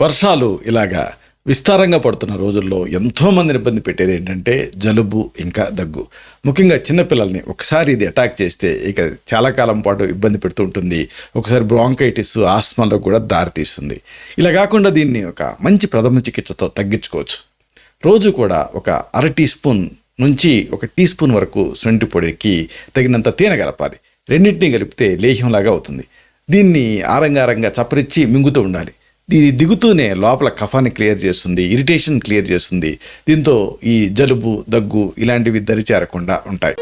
వర్షాలు ఇలాగా విస్తారంగా పడుతున్న రోజుల్లో ఎంతోమందిని ఇబ్బంది పెట్టేది ఏంటంటే జలుబు ఇంకా దగ్గు. ముఖ్యంగా చిన్నపిల్లల్ని ఒకసారి ఇది అటాక్ చేస్తే ఇక చాలా కాలం పాటు ఇబ్బంది పెడుతూ ఉంటుంది. ఒకసారి బ్రాంకైటిస్, ఆస్మాలో కూడా దారితీస్తుంది. ఇలా కాకుండా దీన్ని ఒక మంచి ప్రథమ చికిత్సతో తగ్గించుకోవచ్చు. రోజు కూడా ఒక అర టీ స్పూన్ నుంచి ఒక టీ స్పూన్ వరకు శొంఠి పొడికి తగినంత తేనె కలపాలి. రెండింటినీ కలిపితే లేహ్యంలాగా అవుతుంది. దీన్ని ఆరంగా చప్పరిచ్చి మింగుతూ ఉండాలి. ఇది దిగుతూనే లోపల కఫాన్ని క్లియర్ చేస్తుంది, ఇరిటేషన్ క్లియర్ చేస్తుంది. దీంతో ఈ జలుబు, దగ్గు ఇలాంటివి దరిచేరకుండా ఉంటాయి.